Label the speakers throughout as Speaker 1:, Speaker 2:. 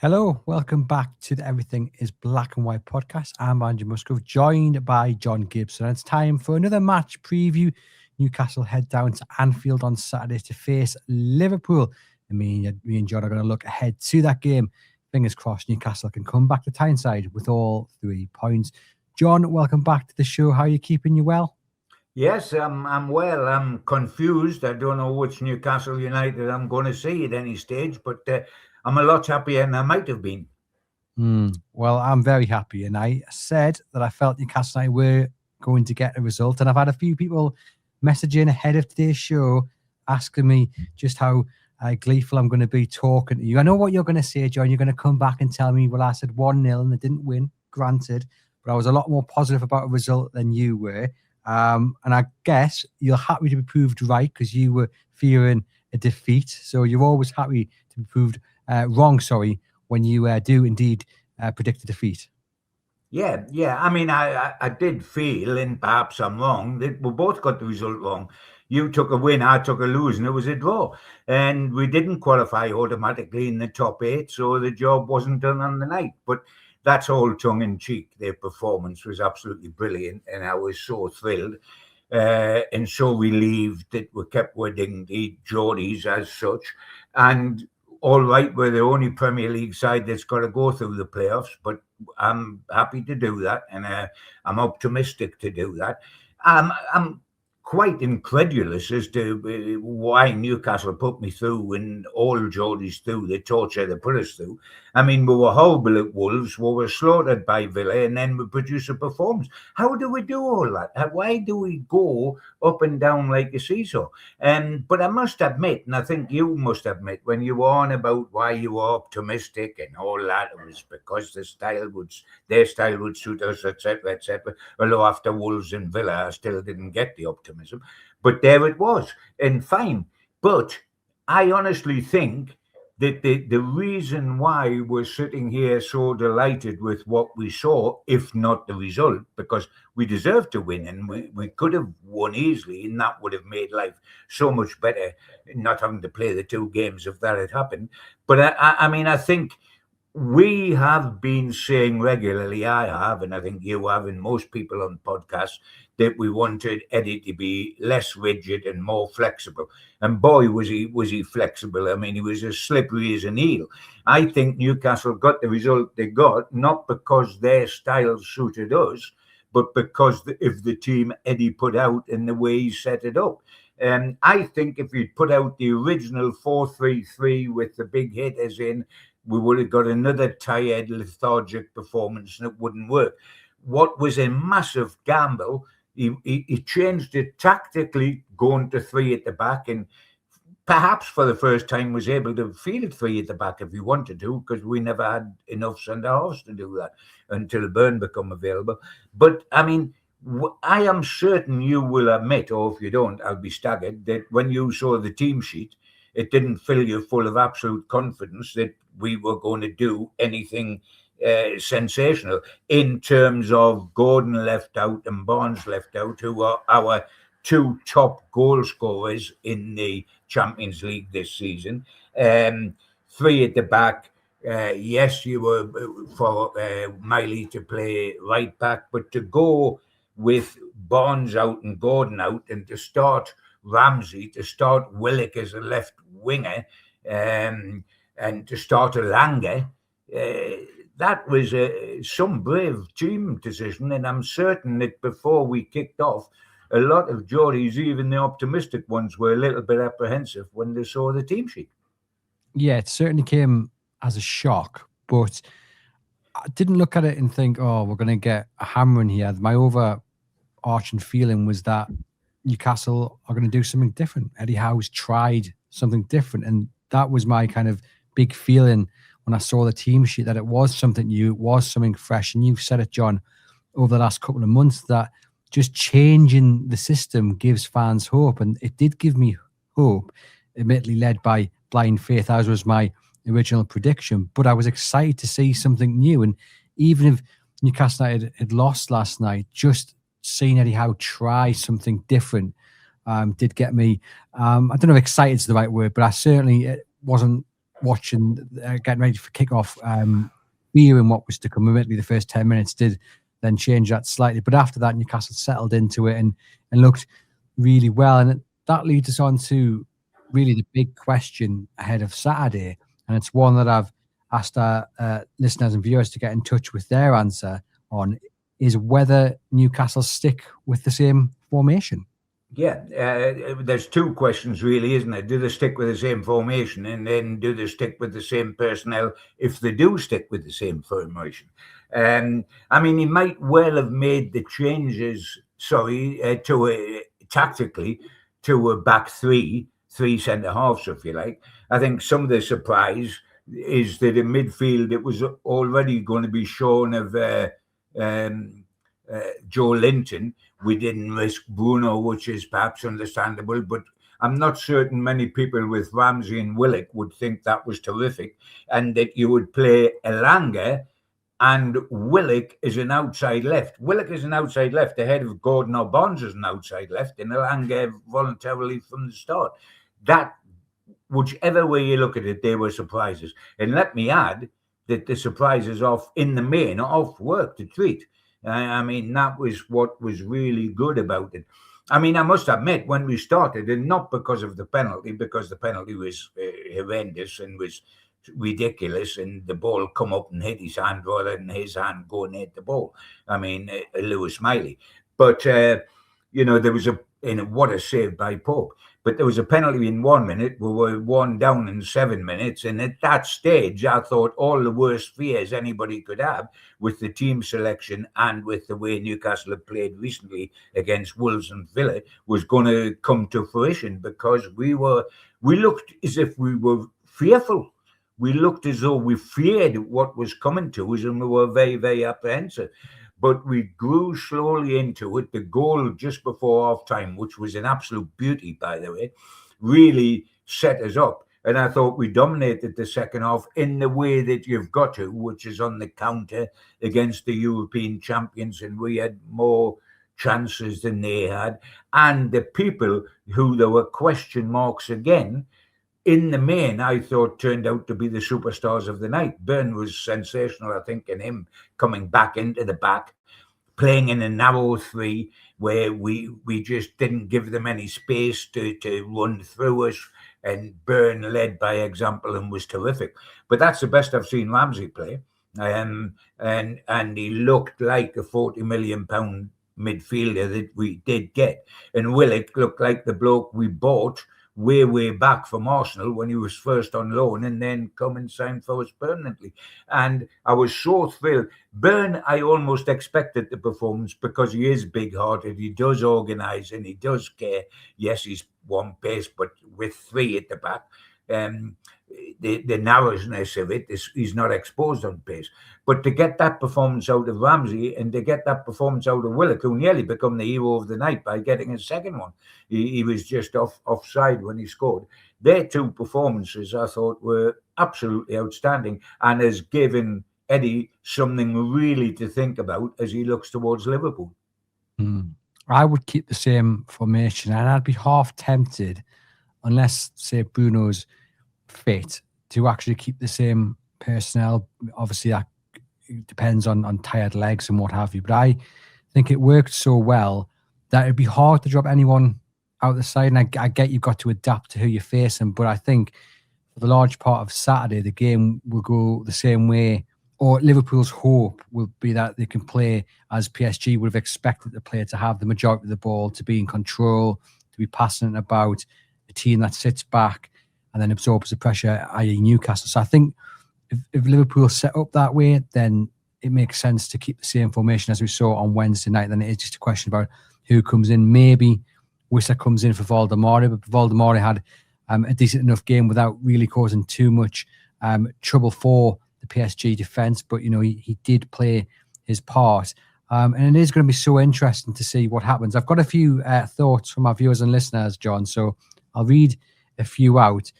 Speaker 1: Hello, welcome back to the Everything is Black and White podcast. I'm Andrew Musgrove, joined by John Gibson. And it's time for another match preview. Newcastle head down to Anfield on Saturday to face Liverpool. And me and John are going to look ahead to that game. Fingers crossed Newcastle can come back to Tyneside with all 3 points. John, welcome back to the show. How are you keeping? You well?
Speaker 2: Yes, I'm well. I'm confused. I don't know which Newcastle United I'm going to see at any stage, but I'm a lot happier than I might have been.
Speaker 1: Well, I'm very happy. And I said that I felt Newcastle United were going to get a result. And I've had a few people messaging ahead of today's show asking me just how gleeful I'm going to be talking to you. I know what you're going to say, John. You're going to come back and tell me, well, I said 1-0 and they didn't win, granted. But I was a lot more positive about a result than you were. And I guess you're happy to be proved right because you were fearing a defeat. So you're always happy to be proved wrong, when you do indeed predict a defeat.
Speaker 2: Yeah. I mean, I did feel, and perhaps I'm wrong, that we both got the result wrong. You took a win, I took a lose, and it was a draw. And we didn't qualify automatically in the top 8, so the job wasn't done on the night. But that's all tongue-in-cheek. Their performance was absolutely brilliant, and I was so thrilled and so relieved that we kept winning the Geordies as such. And all right, we're the only Premier League side that's got to go through the playoffs, but I'm happy to do that, and I'm optimistic to do that. I'm quite incredulous as to why Newcastle put me through and all Geordies through the torture they put us through. I mean, we were horrible at Wolves, we were slaughtered by Villa, and then we produce a performance. How do we do all that? Why do we go up and down like a seesaw? But I must admit, and I think you must admit, when you were on about why you were optimistic and all that, it was because their style would suit us, etc., etc. Although after Wolves and Villa, I still didn't get the optimism. But there it was, and fine. But I honestly think that the reason why we're sitting here so delighted with what we saw, if not the result, because we deserved to win and we could have won easily, and that would have made life so much better, not having to play the 2 games if that had happened. But I mean, I think we have been saying regularly, I have, and I think you have, and most people on podcasts, that we wanted Eddie to be less rigid and more flexible. And boy, was he flexible. I mean, he was as slippery as an eel. I think Newcastle got the result they got, not because their style suited us, but because of the team Eddie put out and the way he set it up. I think if he'd put out the original 4-3-3 with the big hitters in, we would have got another tired, lethargic performance and it wouldn't work. What was a massive gamble, he changed it tactically, going to 3 at the back, and perhaps for the first time was able to field 3 at the back if he wanted to, because we never had enough centre-halves to do that until Byrne become available. But, I mean, I am certain you will admit, or if you don't, I'll be staggered, that when you saw the team sheet, it didn't fill you full of absolute confidence that we were going to do anything sensational in terms of Gordon left out and Barnes left out, who are our 2 top goal scorers in the Champions League this season. 3 at the back. Yes, you were for Miley to play right back, but to go with Barnes out and Gordon out and to start Ramsey, to start Willock as a left winger, and to start Elanga, that was some brave team decision. And I'm certain that before we kicked off, a lot of Geordies, even the optimistic ones, were a little bit apprehensive when they saw the team sheet.
Speaker 1: Yeah, it certainly came as a shock, but I didn't look at it and think, oh, we're going to get a hammering here. My overarching feeling was that Newcastle are going to do something different. Eddie Howe's tried something different, and that was my kind of big feeling when I saw the team sheet, that it was something new, it was something fresh. And you've said it, John, over the last couple of months, that just changing the system gives fans hope, and it did give me hope, admittedly led by blind faith, as was my original prediction. But I was excited to see something new, and even if Newcastle United had lost last night, just seeing Eddie Howe try something different did get me, I don't know if excited is the right word, but I certainly wasn't watching, getting ready for kickoff, fearing what was to come. Admittedly, the first 10 minutes did then change that slightly, but after that, Newcastle settled into it and looked really well. And that leads us on to really the big question ahead of Saturday, and it's one that I've asked our listeners and viewers to get in touch with their answer on, is whether Newcastle stick with the same formation.
Speaker 2: Yeah, there's two questions really, isn't it? Do they stick with the same formation, and then do they stick with the same personnel if they do stick with the same formation? I mean, he might well have made the changes, tactically to a back three centre halves, if you like. I think some of the surprise is that in midfield it was already going to be shown of Joe Linton. We didn't risk Bruno, which is perhaps understandable, but I'm not certain many people with Ramsey and Willock would think that was terrific, and that you would play Elanga and Willock is an outside left. Willock is an outside left ahead of Gordon or Barnes as an outside left, and Elanga voluntarily from the start. That, whichever way you look at it, they were surprises. And let me add that the surprises in the main off work to treat. I mean, that was what was really good about it. I mean, I must admit, when we started, and not because of the penalty, because the penalty was horrendous and was ridiculous, and the ball come up and hit his hand rather than his hand go and hit the ball. I mean, Lewis Miley. But, there was what a save by Pope. But there was a penalty in 1 minute. We were 1 down in 7 minutes. And at that stage, I thought all the worst fears anybody could have with the team selection and with the way Newcastle had played recently against Wolves and Villa was going to come to fruition, because we looked as if we were fearful. We looked as though we feared what was coming to us, and we were very, very apprehensive. But we grew slowly into it. The goal just before half-time, which was an absolute beauty, by the way, really set us up. And I thought we dominated the second half in the way that you've got to, which is on the counter against the European champions. And we had more chances than they had. And the people who there were question marks again, in the main, I thought turned out to be the superstars of the night. Byrne was sensational, I think, in him coming back into the back, playing in a narrow three where we just didn't give them any space to run through us. And Byrne led by example and was terrific. But that's the best I've seen Ramsey play. And he looked like a £40 million midfielder that we did get. And Willock looked like the bloke we bought way back from Arsenal when he was first on loan and then come and sign for us permanently. And I was so thrilled. Byrne, I almost expected the performance because he is big-hearted. He does organise and he does care. Yes, he's one pace, but with three at the back, the narrowness of it is he's not exposed on pace. But to get that performance out of Ramsey and to get that performance out of Willock, who nearly become the hero of the night by getting a second one, he was just offside when he scored. Their two performances, I thought, were absolutely outstanding and has given Eddie something really to think about as he looks towards Liverpool.
Speaker 1: I would keep the same formation, and I'd be half tempted, unless, say, Bruno's fit, to actually keep the same personnel. Obviously, that depends on tired legs and what have you. But I think it worked so well that it'd be hard to drop anyone out the side. And I get you've got to adapt to who you're facing, but I think for the large part of Saturday, the game will go the same way. Or Liverpool's hope will be that they can play as PSG would have expected the player to have the majority of the ball, to be in control, to be passing it about, a team that sits back and then absorbs the pressure, i.e. Newcastle. So I think if Liverpool set up that way, then it makes sense to keep the same formation as we saw on Wednesday night. Then it is just a question about who comes in. Maybe Whistler comes in for Valdemari, but Valdemari had a decent enough game without really causing too much trouble for the PSG defence. But, he did play his part. And it is going to be so interesting to see what happens. I've got a few thoughts from our viewers and listeners, John, so I'll read a few out.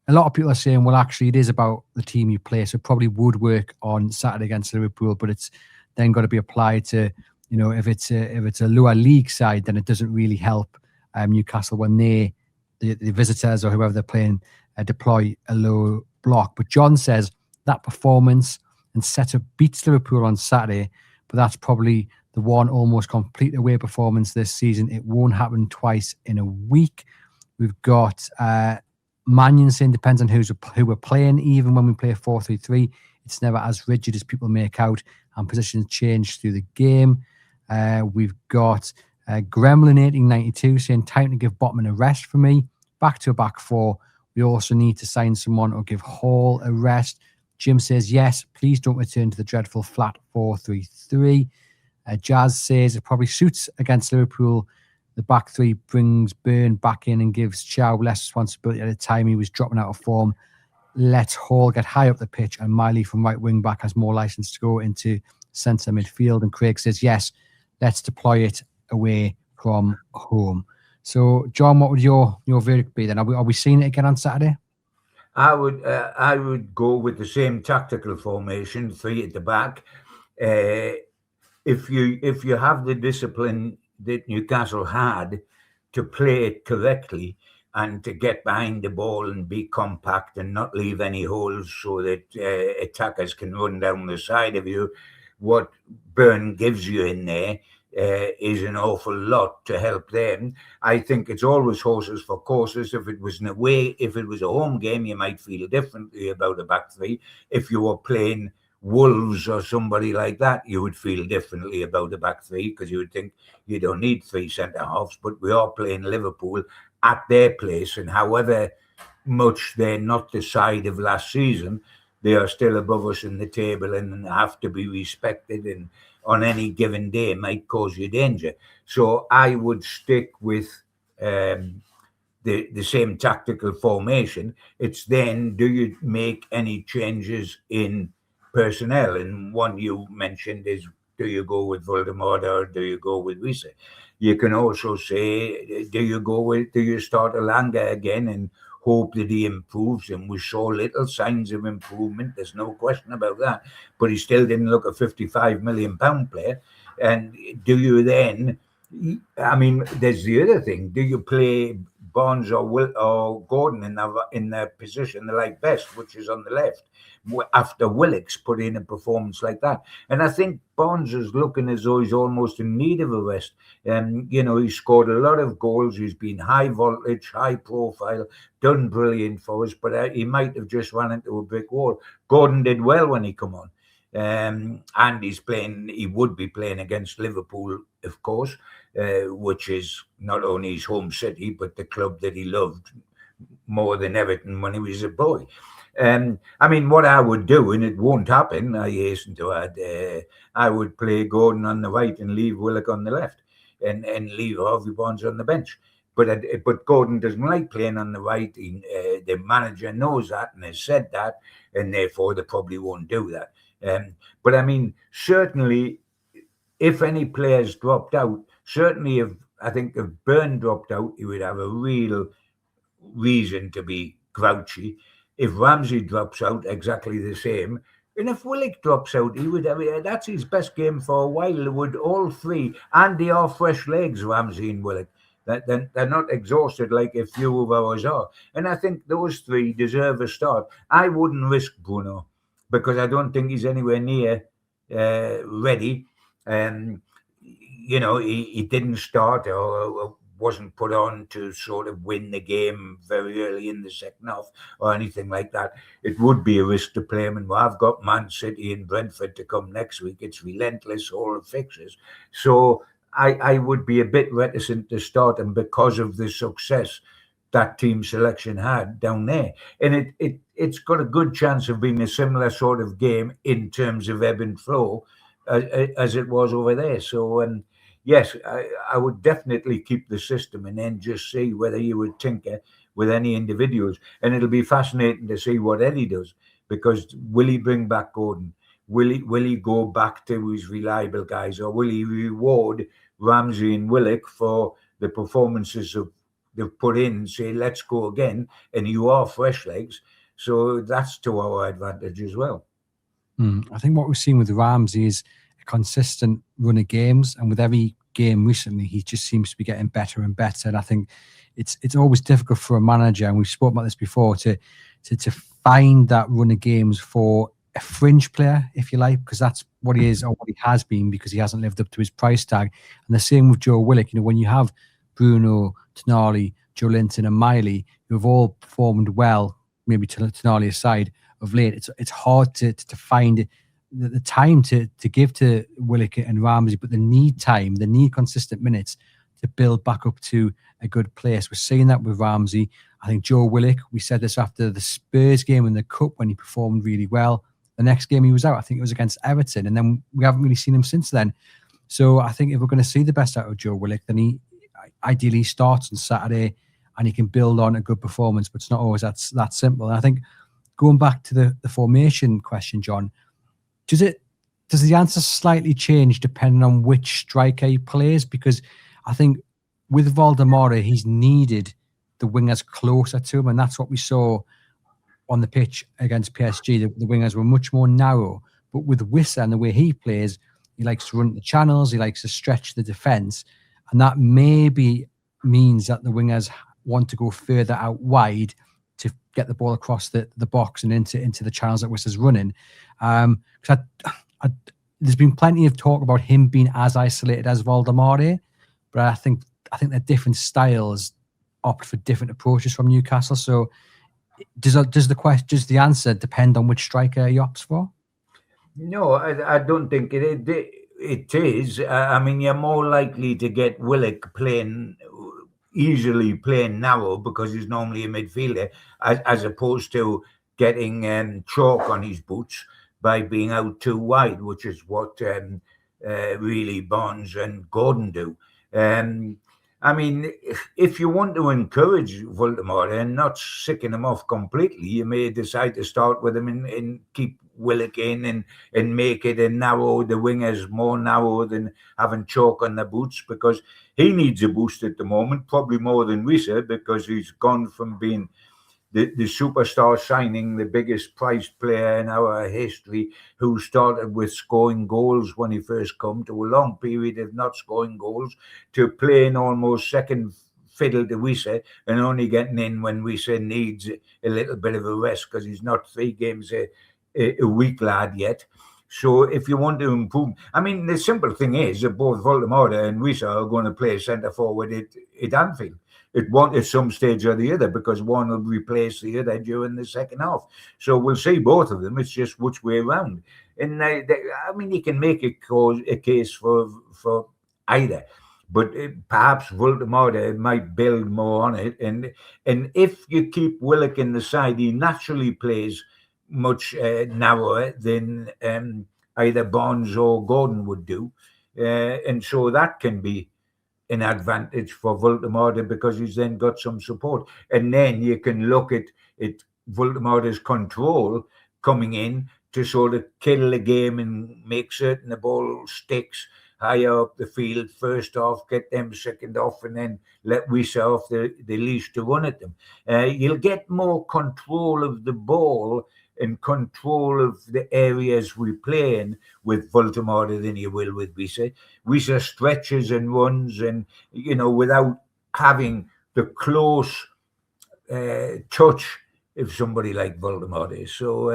Speaker 1: A lot of people are saying, well, actually, it is about the team you play, so it probably would work on Saturday against Liverpool, but it's then got to be applied to, if it's a lower league side, then it doesn't really help Newcastle when the visitors or whoever they're playing deploy a low block. But John says that performance and setup beats Liverpool on Saturday, but that's probably the one almost complete away performance this season. It won't happen twice in a week. We've got Mannion saying depends on who we're playing. Even when we play 4-3-3, it's never as rigid as people make out, and positions change through the game. We've got Gremlin 1892 saying time to give Botman a rest for me. Back to a back four. We also need to sign someone or give Hall a rest. Jim says yes, please don't return to the dreadful flat 4-3-3. Jazz says it probably suits against Liverpool. The back three brings Byrne back in and gives Chow less responsibility at the time he was dropping out of form. Let Hall get high up the pitch, and Miley from right wing back has more license to go into centre midfield. And Craig says, yes, let's deploy it away from home. So, John, what would your verdict be then? Are we seeing it again on Saturday?
Speaker 2: I would go with the same tactical formation, 3 at the back. If you have the discipline that Newcastle had to play it correctly and to get behind the ball and be compact and not leave any holes so that attackers can run down the side of you, what Byrne gives you in there is an awful lot to help them. I think it's always horses for courses. If it was a home game, you might feel differently about a back three. If you were playing Wolves or somebody like that, you would feel differently about the back three, because you would think you don't need 3 centre-halves. But we are playing Liverpool at their place, and however much they're not the side of last season, they are still above us in the table and have to be respected, and on any given day might cause you danger. So I would stick with the same tactical formation. It's then, do you make any changes in personnel? And one you mentioned is, do you go with Voldemort or do you go with Wiese? You can also say, do you start Alanga again and hope that he improves? And we saw little signs of improvement. There's no question about that. But he still didn't look a £55 million player. And do you then, I mean, there's the other thing. Do you play Barnes or Gordon in the position they like best, which is on the left, after Willock's put in a performance like that? And I think Barnes is looking as though he's almost in need of a rest. He scored a lot of goals. He's been high voltage, high profile, done brilliant for us, but he might have just run into a brick wall. Gordon did well when he come on. And he would be playing against Liverpool, of course, which is not only his home city, but the club that he loved more than Everton when he was a boy. I mean, what I would do, and it won't happen, I hasten to add, I would play Gordon on the right and leave Willock on the left, and leave Harvey Barnes on the bench. But Gordon doesn't like playing on the right. The manager knows that and has said that, and therefore they probably won't do that. But I mean, certainly, if any players dropped out, certainly if Byrne dropped out, he would have a real reason to be grouchy. If Ramsey drops out, exactly the same. And if Willock drops out, he would have, that's his best game for a while. Would all three, and they are fresh legs, Ramsey and Willock. They're not exhausted like a few of ours are. And I think those three deserve a start. I wouldn't risk Bruno, because I don't think he's anywhere near ready. He didn't start or wasn't put on to sort of win the game very early in the second half or anything like that. It would be a risk to play him. And I've got Man City and Brentford to come next week. It's relentless, all the fixtures. So I would be a bit reticent to start him because of the success that team selection had down there. And it's got a good chance of being a similar sort of game in terms of ebb and flow as it was over there. So, yes, I would definitely keep the system and then just see whether you would tinker with any individuals. And it'll be fascinating to see what Eddie does, because will he bring back Gordon? Will he go back to his reliable guys, or will he reward Ramsey and Willock for the performances they've put in and say, let's go again, and you are fresh legs? So that's to our advantage as well.
Speaker 1: I think what we've seen with Ramsey is a consistent run of games, and with every game recently, he just seems to be getting better and better. And I think it's always difficult for a manager, and we've spoken about this before, to find that run of games for a fringe player, if you like, because that's what he is or what he has been, because he hasn't lived up to his price tag. And the same with Joe Willock. When you have Bruno, Tonali, Joe Linton, and Miley, who have all performed well, maybe Tonali aside, of late, it's hard to find the time to give to Willock and Ramsey, but they need time, they need consistent minutes to build back up to a good place. We're seeing that with Ramsey. I think Joe Willock, we said this after the Spurs game in the Cup when he performed really well. The next game he was out, I think it was against Everton, and then we haven't really seen him since then. So I think if we're going to see the best out of Joe Willock, then he ideally starts on Saturday and he can build on a good performance, but it's not always that simple. And I think going back to the formation question, John, does the answer slightly change depending on which striker he plays? Because I think with Valdemar, he's needed the wingers closer to him, and that's what we saw on the pitch against PSG. The wingers were much more narrow. But with Wissa and the way he plays, he likes to run the channels, he likes to stretch the defence, and that maybe means that the wingers want to go further out wide to get the ball across the box and into the channels that Wissa's running. Because there's been plenty of talk about him being as isolated as Valdemar, but I think they're different styles, opt for different approaches from Newcastle. So does the answer depend on which striker he opts for?
Speaker 2: No, I don't think it is. I mean, you're more likely to get Willock easily playing narrow because he's normally a midfielder, as opposed to getting chalk on his boots by being out too wide, which is what really Barnes and Gordon do. I mean, if you want to encourage Valdemar and not sicken him off completely, you may decide to start with him and keep Willock in and make it and narrow the wingers more narrow than having chalk on the boots, because he needs a boost at the moment, probably more than Wissa, because he's gone from being the superstar signing, the biggest priced player in our history, who started with scoring goals when he first come, to a long period of not scoring goals, to playing almost second fiddle to Wissa and only getting in when Wissa needs a little bit of a rest because he's not 3 games a week lad yet. So if you want to improve, I mean, the simple thing is that both Valdemar and Wissa are going to play centre forward at Anfield at some stage or the other, because one will replace the other during the second half. So we'll see both of them. It's just which way around. And I mean, you can make a case for either, but perhaps Valdemar might build more on it. And if you keep Willock in the side, he naturally plays much narrower than either Barnes or Gordon would do, and so that can be an advantage for Valdemar because he's then got some support, and then you can look at Valdemar's control coming in to sort of kill the game and make certain the ball sticks higher up the field first off, get them second off, and then let Wissa off the leash to run at them. You'll get more control of the ball and control of the areas we play in with Valdemar than you will with Wissa. Wissa stretches and runs, and without having the close touch of somebody like Valdemar is. So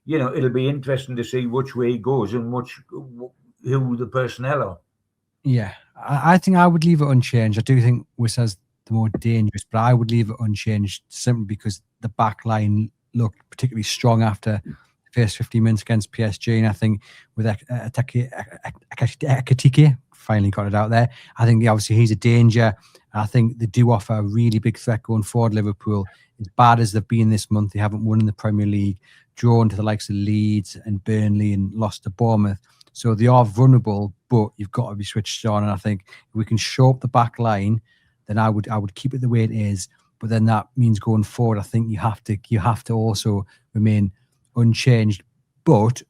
Speaker 2: it'll be interesting to see which way he goes and who the personnel are.
Speaker 1: Yeah, I think I would leave it unchanged. I do think Wissa's the more dangerous, but I would leave it unchanged simply because the back line looked particularly strong after the first 15 minutes against PSG. And I think with Ekitike, finally got it out there, I think obviously he's a danger. I think they do offer a really big threat going forward, Liverpool. As bad as they've been this month, they haven't won in the Premier League, drawn to the likes of Leeds and Burnley and lost to Bournemouth. So they are vulnerable, but you've got to be switched on. And I think if we can show up the back line, then I would keep it the way it is. But then that means going forward, I think you have to also remain unchanged. But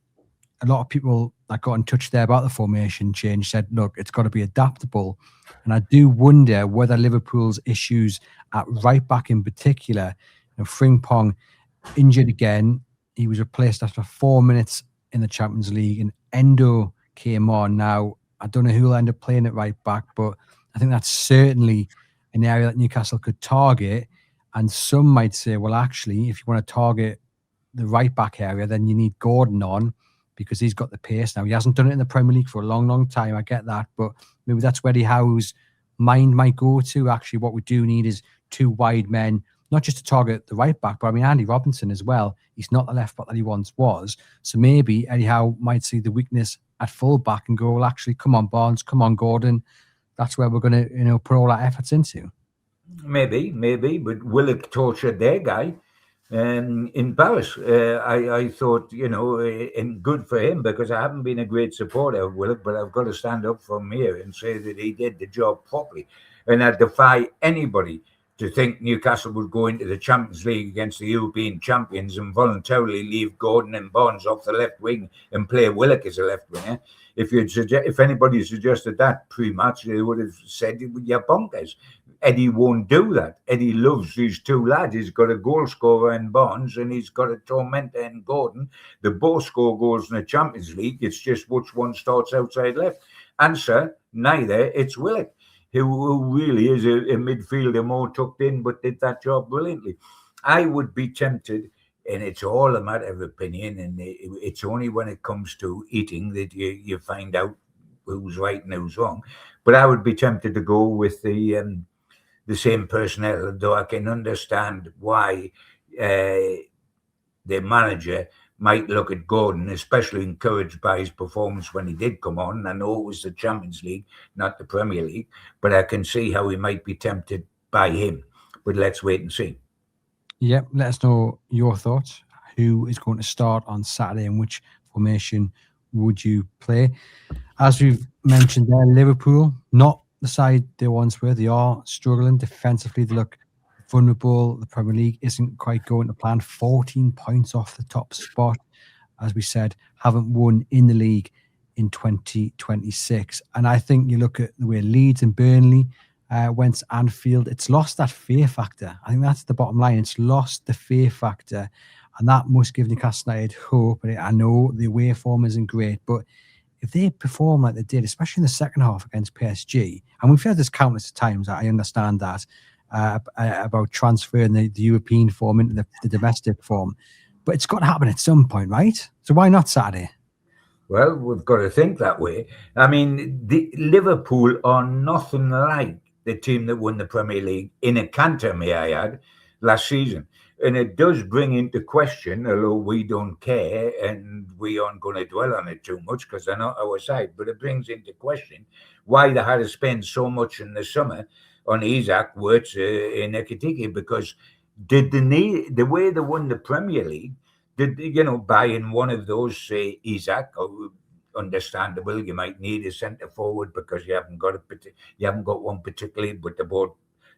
Speaker 1: a lot of people that got in touch there about the formation change said, look, it's got to be adaptable. And I do wonder whether Liverpool's issues at right back in particular, Frimpong injured again. He was replaced after 4 minutes in the Champions League, and Endo came on. Now, I don't know who will end up playing at right back, but I think that's certainly an area that Newcastle could target. And some might say, well, actually, if you want to target the right back area, then you need Gordon on because he's got the pace. Now, he hasn't done it in the Premier League for a long, long time. I get that. But maybe that's where Eddie Howe's mind might go to. Actually, what we do need is two wide men, not just to target the right back, but I mean, Andy Robinson as well. He's not the left back that he once was. So maybe Eddie Howe might see the weakness at full back and go, well, actually, come on, Barnes, come on, Gordon. That's where we're going to, put all our efforts into.
Speaker 2: Maybe, but Willock tortured their guy in Paris. I thought, and good for him, because I haven't been a great supporter of Willock, but I've got to stand up from here and say that he did the job properly. And I defy anybody to think Newcastle would go into the Champions League against the European champions and voluntarily leave Gordon and Barnes off the left wing and play Willock as a left winger. If anybody suggested that pre-match, they would have said, you're bonkers. Eddie won't do that. Eddie loves these two lads. He's got a goal scorer in Barnes and he's got a tormentor in Gordon. They both score goals in the Champions League. It's just which one starts outside left. Answer, neither. It's Willock, who really is a midfielder more tucked in, but did that job brilliantly. I would be tempted, and it's all a matter of opinion, and it's only when it comes to eating that you find out who's right and who's wrong. But I would be tempted to go with the same personnel, though I can understand why the manager might look at Gordon, especially encouraged by his performance when he did come on. I know it was the Champions League, not the Premier League, but I can see how he might be tempted by him. But let's wait and see.
Speaker 1: Yep, let us know your thoughts. Who is going to start on Saturday and which formation would you play? As we've mentioned there, Liverpool, not the side they once were. They are struggling defensively. They look vulnerable. The Premier League isn't quite going to plan. 14 points off the top spot. As we said, haven't won in the league in 2026. And I think you look at the way Leeds and Burnley went to Anfield, it's lost that fear factor. I think that's the bottom line. It's lost the fear factor. And that must give Newcastle United hope. And I know the away form isn't great, but if they perform like they did, especially in the second half against PSG, and we've heard this countless times, I understand that, about transferring the European form into the domestic form, but it's got to happen at some point, right? So why not Saturday?
Speaker 2: Well, we've got to think that way. I mean, the Liverpool are nothing like the team that won the Premier League in a canter, may I add, last season. And it does bring into question, although we don't care and we aren't going to dwell on it too much because they're not our side, but it brings into question why they had to spend so much in the summer on Isaac, Wirtz, and Ekitike, because the way they won the Premier League, buying one of those, say, Isaac, or understandable, you might need a centre forward because you haven't got one particularly, but they bought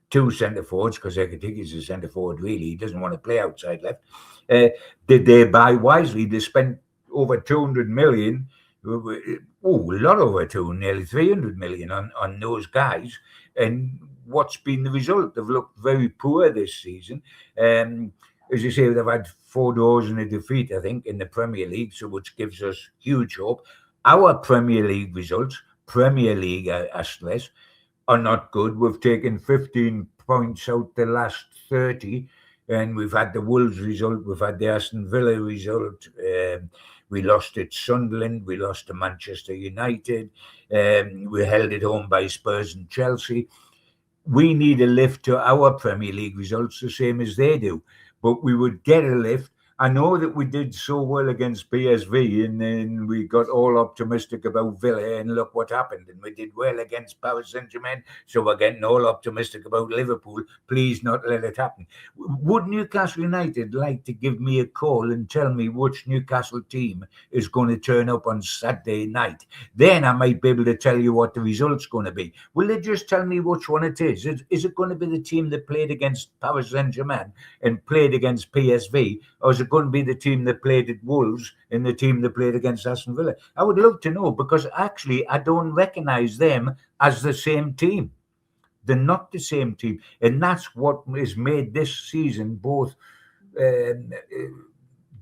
Speaker 2: two centre forwards because Ekitike is a centre forward, really. He doesn't want to play outside left. Did they buy wisely? They spent over 200 million, a lot over nearly 300 million on those guys. And what's been the result? They've looked very poor this season. As you say, they've had 4 draws and a defeat, I think, in the Premier League, so which gives us huge hope. Our Premier League results, Premier League asterisk, are not good. We've taken 15 points out the last 30, and we've had the Wolves result, we've had the Aston Villa result, we lost at Sunderland, we lost to Manchester United, we held it home by Spurs and Chelsea. We need a lift to our Premier League results the same as they do, but we would get a lift. I know that we did so well against PSV, and then we got all optimistic about Villa, and look what happened. And we did well against Paris Saint-Germain, so we're getting all optimistic about Liverpool. Please not let it happen. Would Newcastle United like to give me a call and tell me which Newcastle team is going to turn up on Saturday night? Then I might be able to tell you what the result's going to be. Will they just tell me which one it is? Is it going to be the team that played against Paris Saint-Germain and played against PSV, or is it going to be the team that played at Wolves and the team that played against Aston Villa? I would love to know, because actually I don't recognise them as the same team. They're not the same team. And that's what has made this season both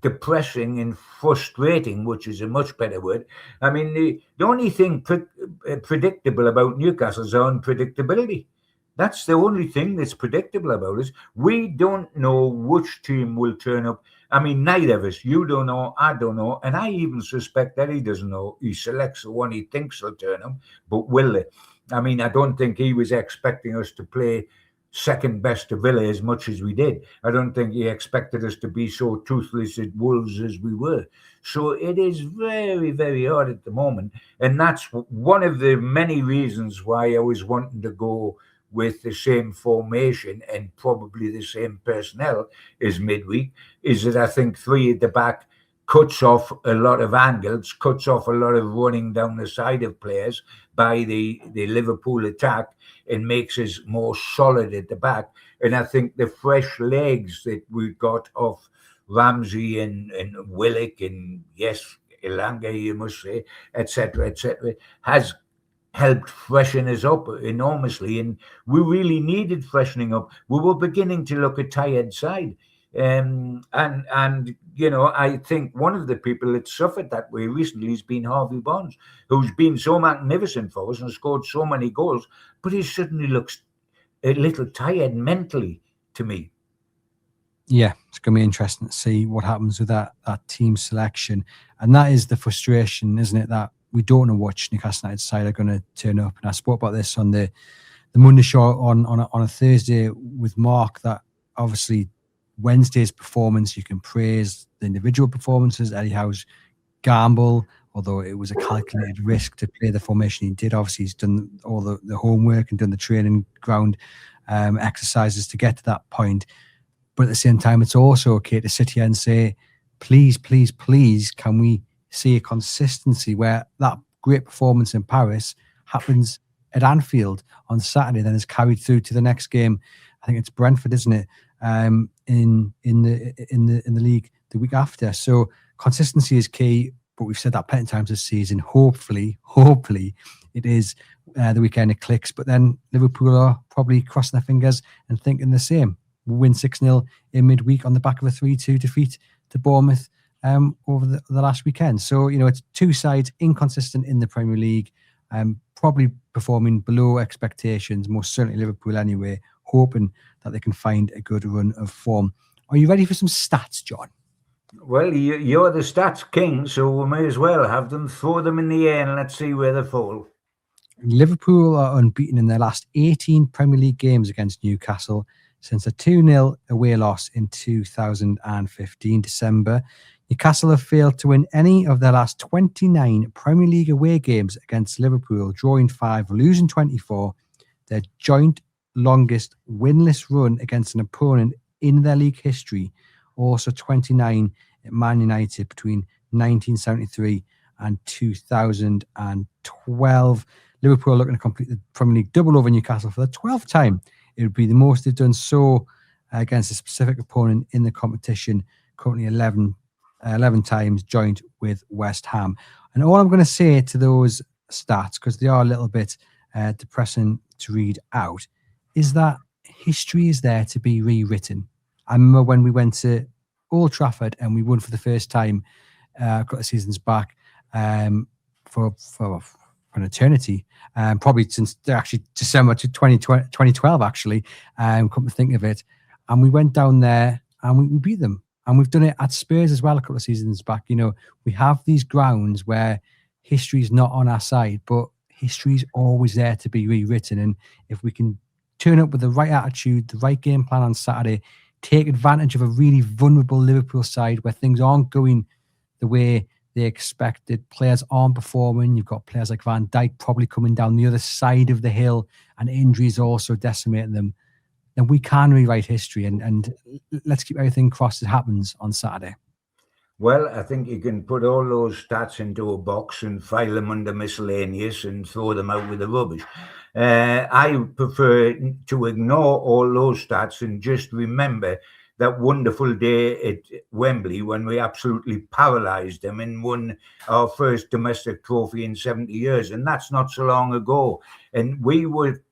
Speaker 2: depressing and frustrating, which is a much better word. I mean, the only thing predictable about Newcastle is unpredictability. That's the only thing that's predictable about us. We don't know which team will turn up. I mean, neither of us. You don't know, I don't know, and I even suspect that he doesn't know. He selects the one he thinks will turn up, but will they? I mean, I don't think he was expecting us to play second best to Villa as much as we did. I don't think he expected us to be so toothless at Wolves as we were. So it is very, very hard at the moment. And that's one of the many reasons why I was wanting to go with the same formation and probably the same personnel as midweek, is that I think three at the back cuts off a lot of angles, cuts off a lot of running down the side of players by the Liverpool attack, and makes us more solid at the back. And I think the fresh legs that we got off Ramsey and Willock and, yes, Elanga, you must say, etc., has helped freshen us up enormously. And we really needed freshening up. We were beginning to look a tired side. And I think one of the people that suffered that way recently has been Harvey Barnes, who's been so magnificent for us and scored so many goals, but he suddenly looks a little tired mentally to me.
Speaker 1: Yeah, it's going to be interesting to see what happens with that team selection. And that is the frustration, isn't it, that we don't know which Newcastle United side are going to turn up. And I spoke about this on the Monday show on a Thursday with Mark, that obviously Wednesday's performance, you can praise the individual performances, Eddie Howe's gamble, although it was a calculated risk to play the formation he did. Obviously, he's done all the homework and done the training ground exercises to get to that point. But at the same time, it's also okay to sit here and say, please, please, please, can we see a consistency where that great performance in Paris happens at Anfield on Saturday, then is carried through to the next game. I think it's Brentford, isn't it? In the league the week after. So consistency is key, but we've said that plenty of times this season. Hopefully it is the weekend it clicks. But then Liverpool are probably crossing their fingers and thinking the same. We'll win 6-0 in midweek on the back of a 3-2 defeat to Bournemouth over the last weekend. So, it's two sides inconsistent in the Premier League, probably performing below expectations, most certainly Liverpool anyway, hoping that they can find a good run of form. Are you ready for some stats, John?
Speaker 2: Well, you're the stats king, so we may as well have them, throw them in the air and let's see where they fall.
Speaker 1: Liverpool are unbeaten in their last 18 Premier League games against Newcastle since a 2-0 away loss in 2015 December. Newcastle have failed to win any of their last 29 Premier League away games against Liverpool, drawing 5, losing 24. Their joint longest winless run against an opponent in their league history, also 29 at Man United between 1973 and 2012. Liverpool are looking to complete the Premier League double over Newcastle for the 12th time. It would be the most they've done so against a specific opponent in the competition, currently 11 times, joint with West Ham. And all I'm going to say to those stats, because they are a little bit depressing to read out, is that history is there to be rewritten. I remember when we went to Old Trafford and we won for the first time a couple of seasons back for an eternity, probably since actually December 2012, actually, come to think of it. And we went down there and we beat them. And we've done it at Spurs as well a couple of seasons back. We have these grounds where history is not on our side, but history is always there to be rewritten. And if we can turn up with the right attitude, the right game plan on Saturday, take advantage of a really vulnerable Liverpool side where things aren't going the way they expected, players aren't performing, you've got players like Van Dijk probably coming down the other side of the hill and injuries also decimating them, then we can rewrite history and let's keep everything crossed it happens on Saturday.
Speaker 2: Well, I think you can put all those stats into a box and file them under miscellaneous and throw them out with the rubbish. I prefer to ignore all those stats and just remember that wonderful day at Wembley when we absolutely paralysed them and won our first domestic trophy in 70 years. And that's not so long ago. And we were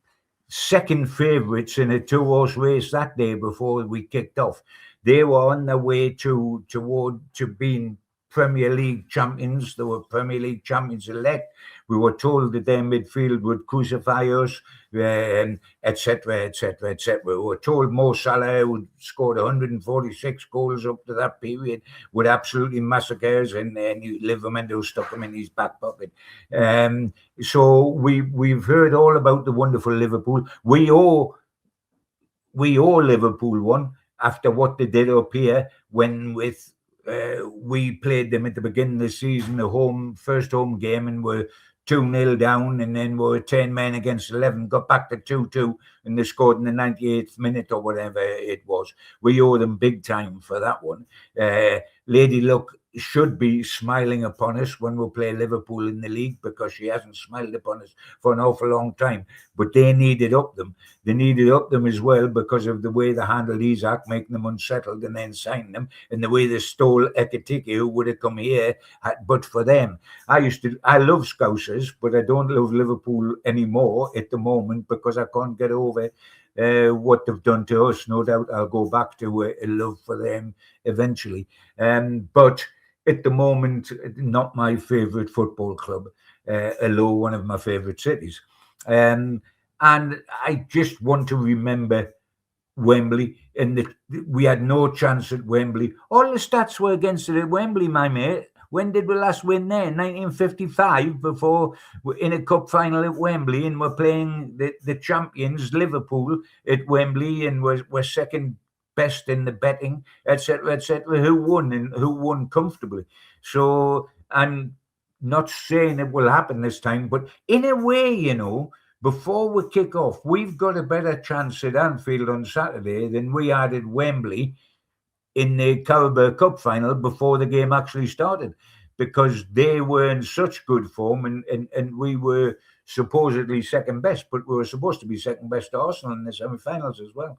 Speaker 2: second favourites in a two-horse race that day before we kicked off. They were on their way to being Premier League champions. They were Premier League champions elect. We were told that their midfield would crucify us, etc., etc., etc. We were told Mo Salah, who scored 146 goals up to that period, would absolutely massacre us, and Liverpool stuck him in his back pocket. So we've heard all about the wonderful Liverpool. We owe Liverpool one after what they did up here when we played them at the beginning of the season, the first home game, and were 2-0 down, and then were 10 men against 11, got back to 2-2, and they scored in the 98th minute or whatever it was. We owe them big time for that one. Lady Luck should be smiling upon us when we play Liverpool in the league, because she hasn't smiled upon us for an awful long time. But they needed up them. They needed up them as well because of the way they handled Isaac, making them unsettled and then signing them, and the way they stole Ekitike, who would have come here but for them. I love Scousers, but I don't love Liverpool anymore at the moment because I can't get over what they've done to us. No doubt I'll go back to a love for them eventually. But at the moment, not my favourite football club, although one of my favourite cities. And I just want to remember Wembley, and we had no chance at Wembley. All the stats were against it at Wembley, my mate. When did we last win there? 1955, before in a cup final at Wembley, and we're playing the champions, Liverpool, at Wembley, and we're second best in the betting, etc., etc. Who won, and who won comfortably? So, I'm not saying it will happen this time, but in a way, before we kick off, we've got a better chance at Anfield on Saturday than we had at Wembley in the Carabao Cup final before the game actually started, because they were in such good form, and we were supposedly second best, but we were supposed to be second best to Arsenal in the semi-finals as well.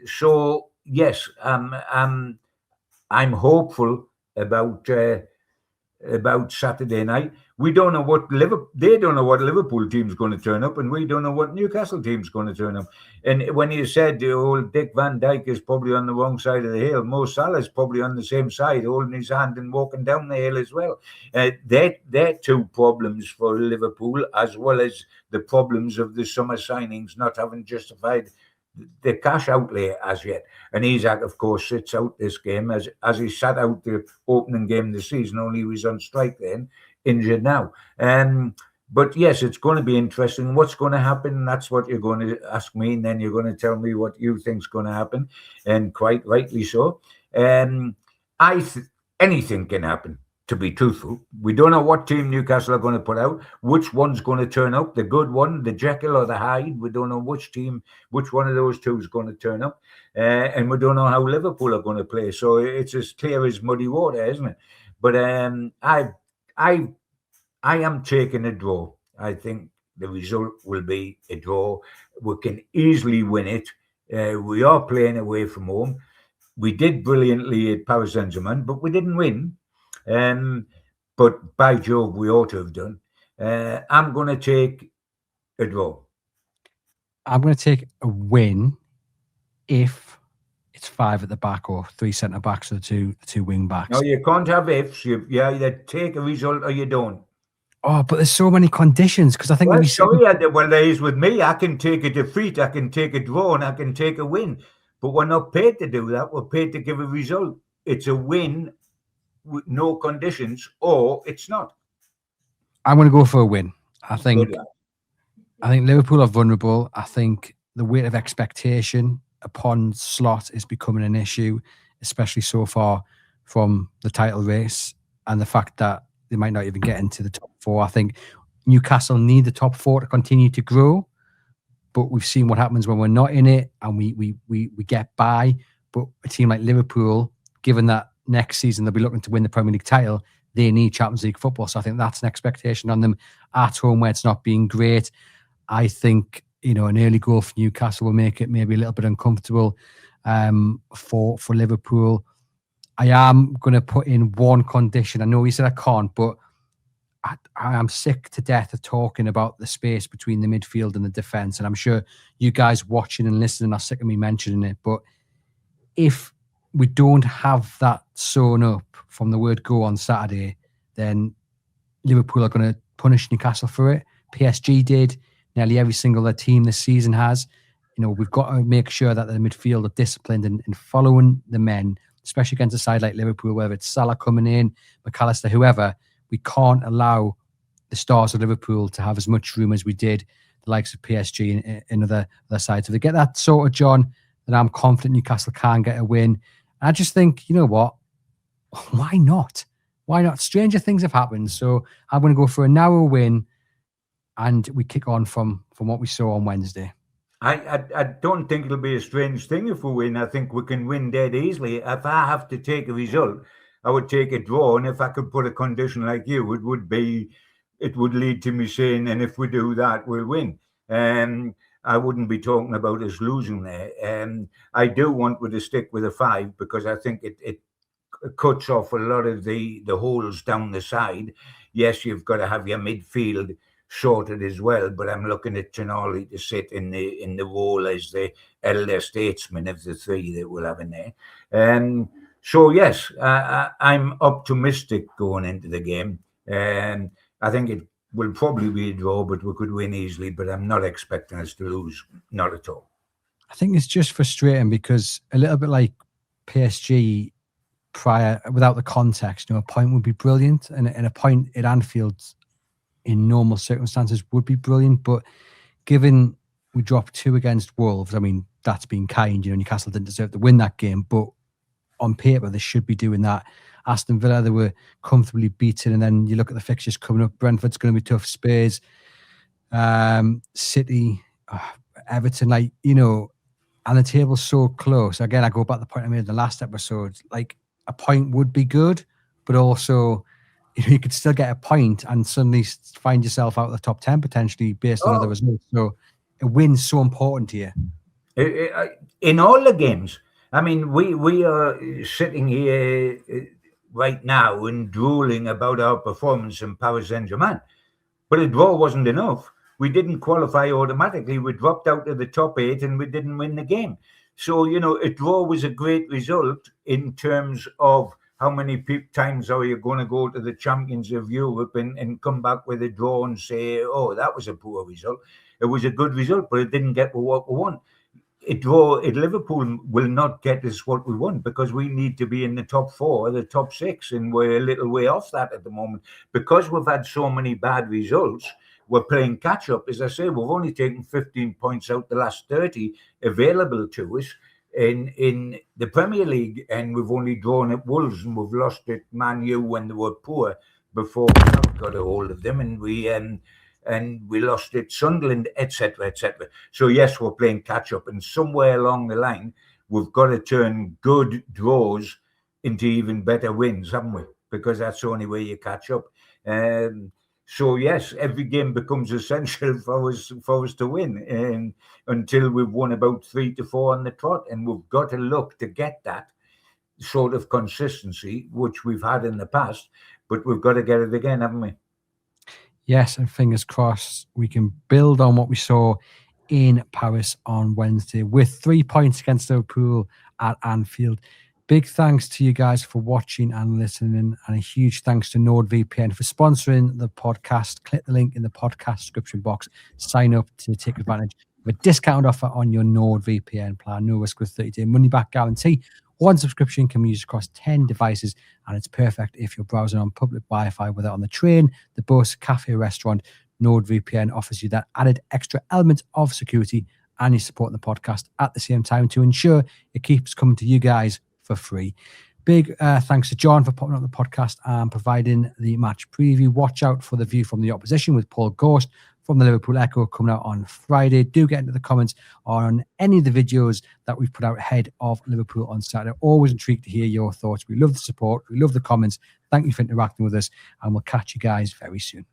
Speaker 2: So yes, I'm hopeful about Saturday night. We don't know what they don't know what Liverpool team's going to turn up, and we don't know what Newcastle team's going to turn up. And when you said the old Dick Van Dijk is probably on the wrong side of the hill, Mo Salah's probably on the same side, holding his hand and walking down the hill as well. They're two problems for Liverpool, as well as the problems of the summer signings not having justified the cash outlay as yet. And Isaac, of course, sits out this game as he sat out the opening game of the season, only he was on strike then, injured now. But yes, it's going to be interesting. What's going to happen? That's what you're going to ask me, and then you're going to tell me what you think's going to happen, and quite rightly so. Anything can happen, to be truthful. We don't know what team Newcastle are going to put out, which one's going to turn up, the good one, the Jekyll or the Hyde. We don't know which one of those two is going to turn up. And we don't know how Liverpool are going to play. So it's as clear as muddy water, isn't it? But I am taking a draw. I think the result will be a draw. We can easily win it. We are playing away from home. We did brilliantly at Paris Saint-Germain, but we didn't win. But by Jove, we ought to have done. I'm going to take a draw.
Speaker 1: I'm going to take a win if it's 5 at the back or 3 centre backs or the two wing backs.
Speaker 2: No, you can't have ifs. You either take a result or you don't.
Speaker 1: Oh, but there's so many conditions, because I think
Speaker 2: there is with me. I can take a defeat, I can take a draw, and I can take a win. But we're not paid to do that. We're paid to give a result. It's a win with no conditions, or it's not.
Speaker 1: I'm going to go for a win. I think Liverpool are vulnerable. I think the weight of expectation upon Slot is becoming an issue, especially so far from the title race, and the fact that they might not even get into the top 4. I think Newcastle need the top 4 to continue to grow, but we've seen what happens when we're not in it, and we get by. But a team like Liverpool, given that next season they'll be looking to win the Premier League title, they need Champions League football. So I think that's an expectation on them at home where it's not being great. I think, an early goal for Newcastle will make it maybe a little bit uncomfortable for Liverpool. I am going to put in one condition. I know you said I can't, but I am sick to death of talking about the space between the midfield and the defence, and I'm sure you guys watching and listening are sick of me mentioning it. But if we don't have that sewn up from the word go on Saturday, then Liverpool are going to punish Newcastle for it. PSG did. Nearly every single other team this season has. You know, we've got to make sure that the midfield are disciplined and following the men, especially against a side like Liverpool, whether it's Salah coming in, McAllister, whoever. We can't allow the stars of Liverpool to have as much room as we did the likes of PSG and other sides. If they get that sorted, John, then I'm confident Newcastle can get a win. I just think, you know what? Why not? Why not? Stranger things have happened. So I'm going to go for a narrow win, and we kick on from what we saw on Wednesday.
Speaker 2: I don't think it'll be a strange thing if we win. I think we can win dead easily. If I have to take a result, I would take a draw. And if I could put a condition like you, it would lead to me saying, and if we do that, we'll win. I wouldn't be talking about us losing there. I do want to stick with a 5 because I think it cuts off a lot of the holes down the side. Yes, you've got to have your midfield sorted as well, but I'm looking at Tonali to sit in the role as the elder statesman of the 3 that we'll have in there. So yes, I'm optimistic going into the game. I think it will probably be a draw, but we could win easily. But I'm not expecting us to lose, not at all.
Speaker 1: I think it's just frustrating because a little bit like PSG prior, without the context, you know, a point would be brilliant, and a point at Anfield in normal circumstances would be brilliant. But given we dropped 2 against Wolves, I mean, that's been kind. You know, Newcastle didn't deserve to win that game, but on paper they should be doing that. Aston Villa, they were comfortably beaten, and then you look at the fixtures coming up. Brentford's going to be tough. Spurs, City, Everton, like, you know, and the table's so close. Again, I go back to the point I made in the last episode. Like, a point would be good, but also, you know, you could still get a point and suddenly find yourself out of the top 10 potentially based on other results. So a win's so important here.
Speaker 2: In all the games. I mean, we are sitting here right now and drooling about our performance in Paris Saint-Germain. But a draw wasn't enough. We didn't qualify automatically. We dropped out of the top 8 and we didn't win the game. So, you know, a draw was a great result in terms of how many times are you going to go to the champions of Europe and come back with a draw and say, oh, that was a poor result. It was a good result, but it didn't get what we want. A draw at Liverpool will not get us what we want because we need to be in the top 4 or the top 6, and we're a little way off that at the moment. Because we've had so many bad results, we're playing catch-up. As I say, we've only taken 15 points out the last 30 available to us in the Premier League, and we've only drawn at Wolves, and we've lost at Man U when they were poor before we got a hold of them, and we lost at Sunderland, etc., etc. So yes, we're playing catch-up, and somewhere along the line, we've got to turn good draws into even better wins, haven't we? Because that's the only way you catch up. So yes, every game becomes essential for us to win, until we've won about 3 to 4 on the trot, and we've got to look to get that sort of consistency, which we've had in the past, but we've got to get it again, haven't we?
Speaker 1: Yes, and fingers crossed we can build on what we saw in Paris on Wednesday with 3 points against Liverpool at Anfield. Big thanks to you guys for watching and listening, and a huge thanks to NordVPN for sponsoring the podcast. Click the link in the podcast description box. Sign up to take advantage of a discount offer on your NordVPN plan. No risk with 30-day money-back guarantee. One subscription can be used across 10 devices, and it's perfect if you're browsing on public Wi-Fi, whether on the train, the bus, cafe, restaurant. NordVPN offers you that added extra element of security, and you're supporting the podcast at the same time to ensure it keeps coming to you guys for free. Big thanks to John for putting up the podcast and providing the match preview. Watch out for the view from the opposition with Paul Ghost from the Liverpool Echo coming out on Friday. Do get into the comments on any of the videos that we've put out ahead of Liverpool on Saturday. Always intrigued to hear your thoughts. We love the support. We love the comments. Thank you for interacting with us, and we'll catch you guys very soon.